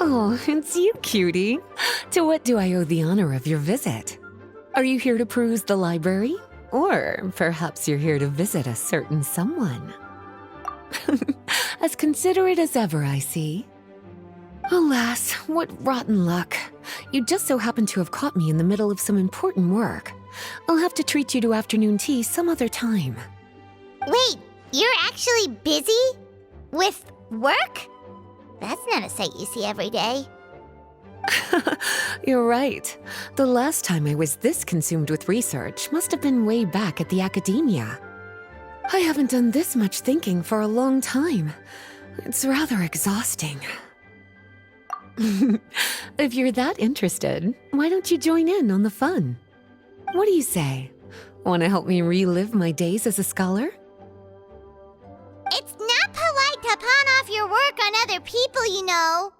Oh, it's you, cutie. To what do I owe the honor of your visit? Are you here to peruse the library? Or perhaps you're here to visit a certain someone? As considerate as ever, I see. Alas, what rotten luck. You just so happen to have caught me in the middle of some important work. I'll have to treat you to afternoon tea some other time. Wait, you're actually busy? With work? That's not a sight you see every day. You're right. The last time I was this consumed with research must have been way back at the academia. I haven't done this much thinking for a long time. It's rather exhausting. If you're that interested, why don't you join in on the fun? What do you say? Want to help me relive my days as a scholar? It's not polite to pawn off your work on other people, you know.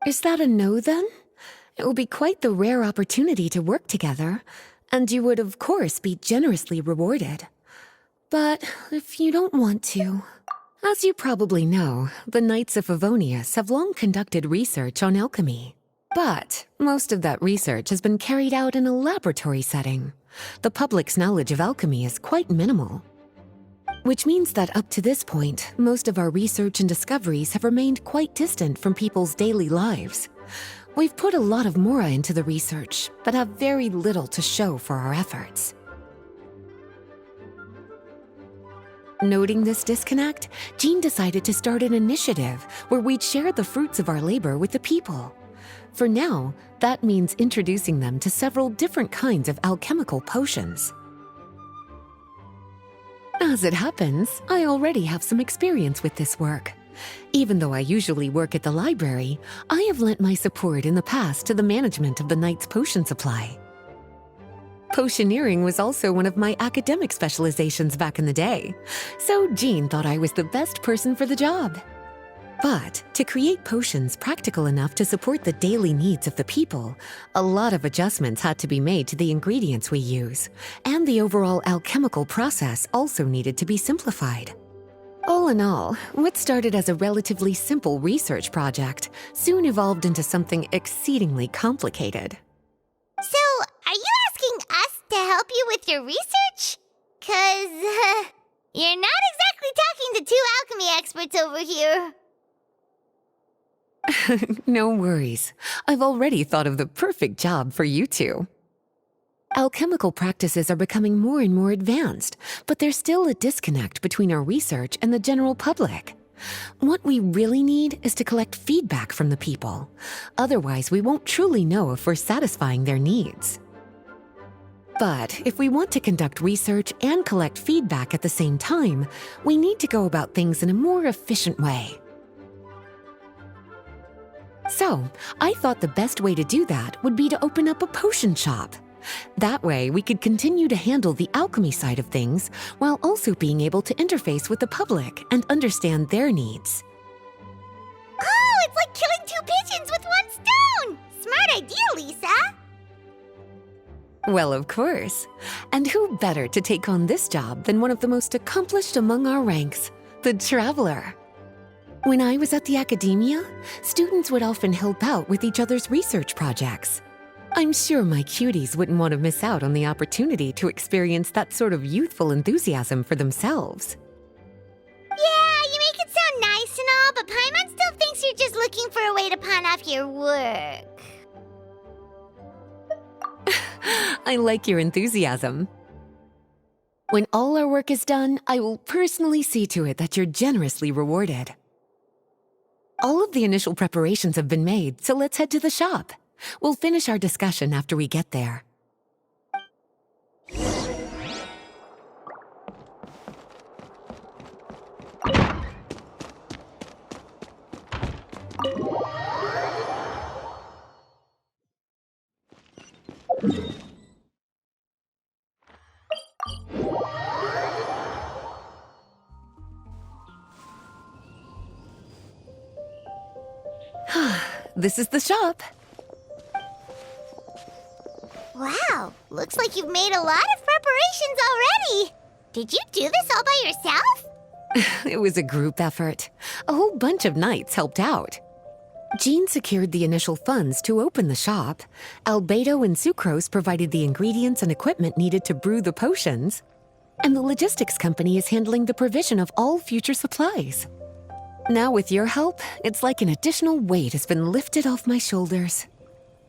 Is that a no, then? It will be quite the rare opportunity to work together, and you would, of course, be generously rewarded. But if you don't want to... As you probably know, the Knights of Favonius have long conducted research on alchemy. But most of that research has been carried out in a laboratory setting. The public's knowledge of alchemy is quite minimal. Which means that up to this point, most of our research and discoveries have remained quite distant from people's daily lives. We've put a lot of mora into the research, but have very little to show for our efforts. Noting this disconnect, Jean decided to start an initiative where we'd share the fruits of our labor with the people. For now, that means introducing them to several different kinds of alchemical potions. As it happens, I already have some experience with this work. Even though I usually work at the library, I have lent my support in the past to the management of the Knight's potion supply. Potioneering was also one of my academic specializations back in the day, so Jean thought I was the best person for the job. But to create potions practical enough to support the daily needs of the people, a lot of adjustments had to be made to the ingredients we use, and the overall alchemical process also needed to be simplified. All in all, what started as a relatively simple research project soon evolved into something exceedingly complicated. So, are you asking us to help you with your research? 'Cause, you're not exactly talking to two alchemy experts over here. No worries. I've already thought of the perfect job for you two. Alchemical practices are becoming more and more advanced, but there's still a disconnect between our research and the general public. What we really need is to collect feedback from the people. Otherwise, we won't truly know if we're satisfying their needs. But if we want to conduct research and collect feedback at the same time, we need to go about things in a more efficient way. So, I thought the best way to do that would be to open up a potion shop. That way, we could continue to handle the alchemy side of things while also being able to interface with the public and understand their needs. Oh, it's like killing two pigeons with one stone! Smart idea, Lisa! Well, of course. And who better to take on this job than one of the most accomplished among our ranks, the Traveler? When I was at the academia, students would often help out with each other's research projects. I'm sure my cuties wouldn't want to miss out on the opportunity to experience that sort of youthful enthusiasm for themselves. Yeah, you make it sound nice and all, but Paimon still thinks you're just looking for a way to pawn off your work. I like your enthusiasm. When all our work is done, I will personally see to it that you're generously rewarded. All of the initial preparations have been made, so let's head to the shop. We'll finish our discussion after we get there. This is the shop. Wow, looks like you've made a lot of preparations already. Did you do this all by yourself? It was a group effort. A whole bunch of knights helped out. Jean secured the initial funds to open the shop. Albedo and Sucrose provided the ingredients and equipment needed to brew the potions. And the logistics company is handling the provision of all future supplies. Now with your help, it's like an additional weight has been lifted off my shoulders.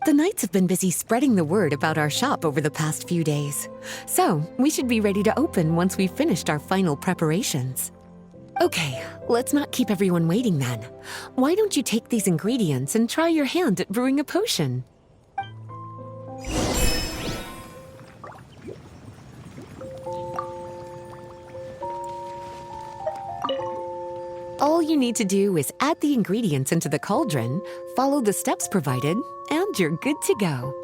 The Knights have been busy spreading the word about our shop over the past few days. So, we should be ready to open once we've finished our final preparations. Okay, let's not keep everyone waiting then. Why don't you take these ingredients and try your hand at brewing a potion? All you need to do is add the ingredients into the cauldron, follow the steps provided, and you're good to go.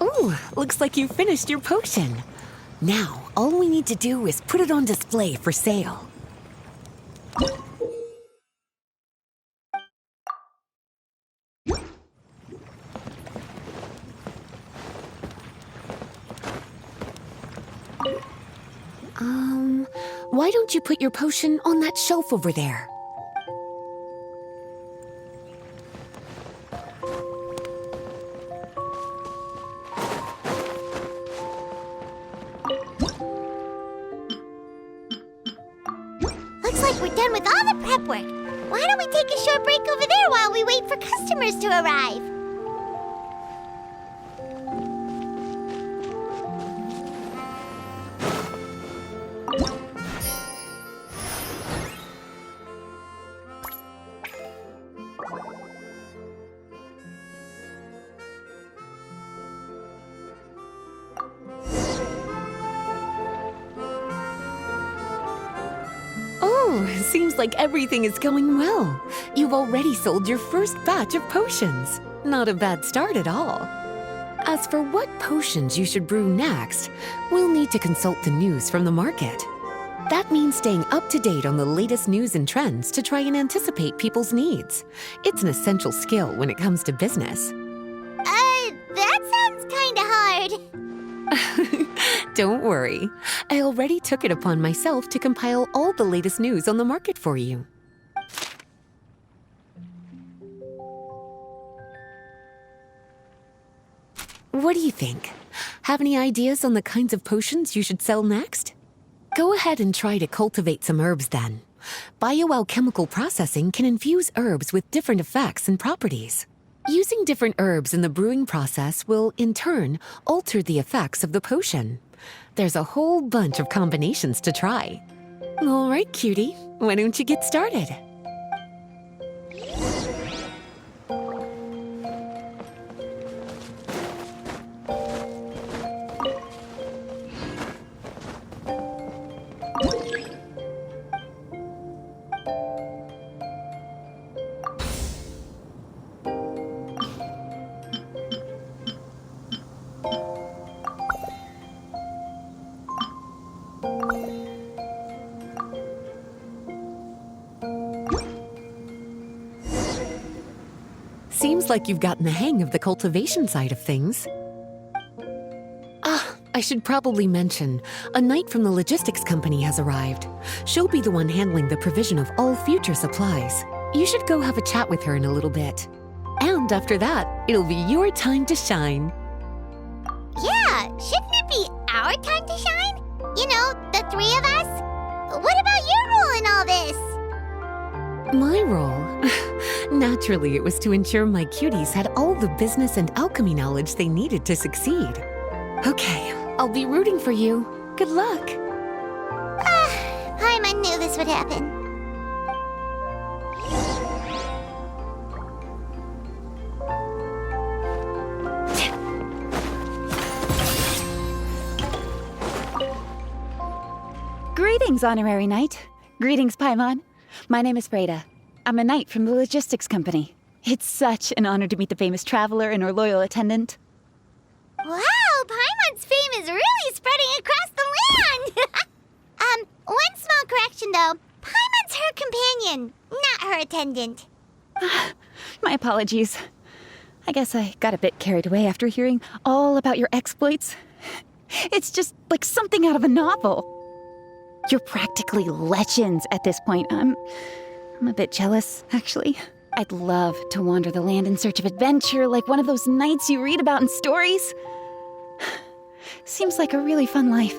Ooh, looks like you finished your potion. Now, all we need to do is put it on display for sale. Why don't you put your potion on that shelf over there? Looks like we're done with all the prep work. Why don't we take a short break over there while we wait for customers to arrive? Oh, seems like everything is going well. You've already sold your first batch of potions. Not a bad start at all. As for what potions you should brew next, we'll need to consult the news from the market. That means staying up to date on the latest news and trends to try and anticipate people's needs. It's an essential skill when it comes to business. That sounds kinda hard. Don't worry. I already took it upon myself to compile all the latest news on the market for you. What do you think? Have any ideas on the kinds of potions you should sell next? Go ahead and try to cultivate some herbs then. Bioalchemical processing can infuse herbs with different effects and properties. Using different herbs in the brewing process will, in turn, alter the effects of the potion. There's a whole bunch of combinations to try. All right, cutie, why don't you get started? Seems like you've gotten the hang of the cultivation side of things. I should probably mention, a knight from the logistics company has arrived. She'll be the one handling the provision of all future supplies. You should go have a chat with her in a little bit. And after that, it'll be your time to shine. Yeah, shouldn't it be our time to shine? You know, the three of us? What about your role in all this? My role? Naturally, it was to ensure my cuties had all the business and alchemy knowledge they needed to succeed. Okay, I'll be rooting for you. Good luck. Paimon knew this would happen. Greetings, Honorary Knight. Greetings, Paimon. My name is Freda. I'm a knight from the logistics company. It's such an honor to meet the famous traveler and her loyal attendant. Wow, Paimon's fame is really spreading across the land! One small correction though. Paimon's her companion, not her attendant. My apologies. I guess I got a bit carried away after hearing all about your exploits. It's just like something out of a novel. You're practically legends at this point. I'm a bit jealous, actually. I'd love to wander the land in search of adventure like one of those knights you read about in stories. Seems like a really fun life.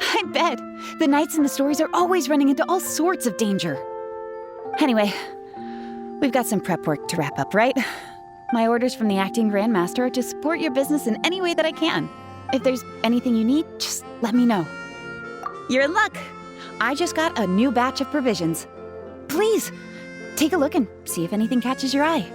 I bet the knights in the stories are always running into all sorts of danger. Anyway, we've got some prep work to wrap up, right? My orders from the acting Grand Master are to support your business in any way that I can. If there's anything you need, just let me know. You're in luck. I just got a new batch of provisions. Please, take a look and see if anything catches your eye.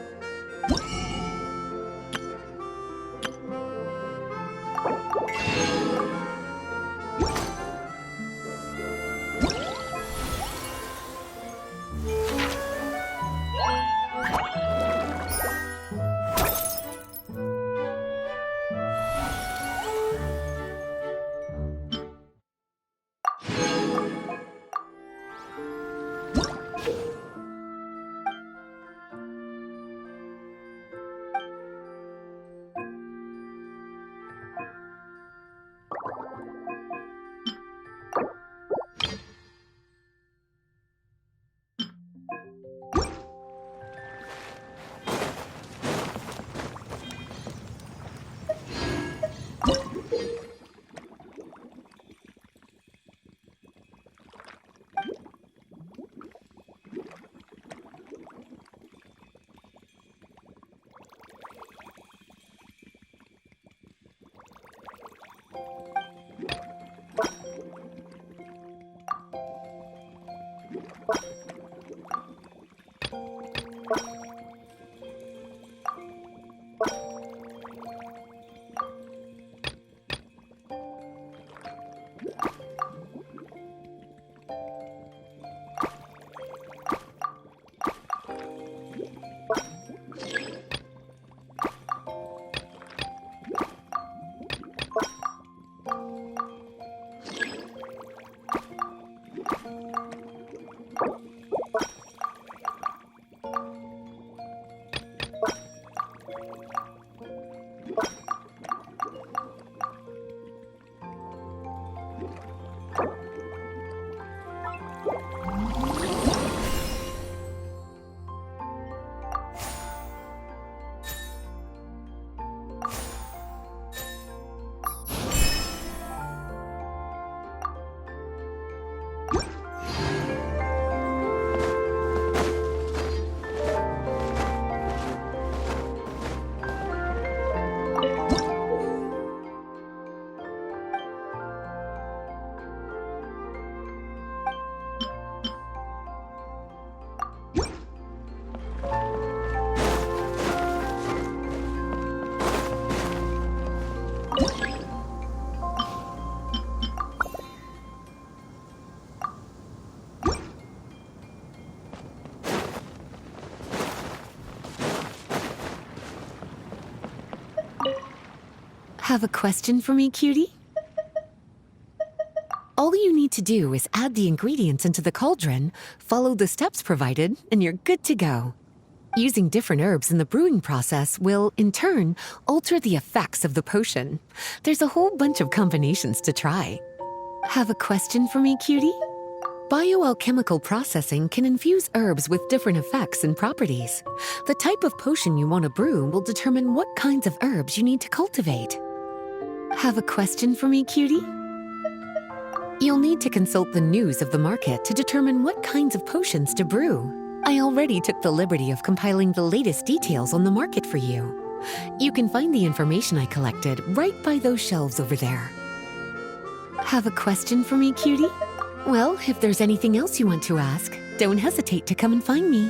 Have a question for me, cutie? All you need to do is add the ingredients into the cauldron, follow the steps provided, and you're good to go. Using different herbs in the brewing process will, in turn, alter the effects of the potion. There's a whole bunch of combinations to try. Have a question for me, cutie? Bioalchemical processing can infuse herbs with different effects and properties. The type of potion you want to brew will determine what kinds of herbs you need to cultivate. Have a question for me, cutie? You'll need to consult the news of the market to determine what kinds of potions to brew. I already took the liberty of compiling the latest details on the market for you. You can find the information I collected right by those shelves over there. Have a question for me, cutie? Well, if there's anything else you want to ask, don't hesitate to come and find me.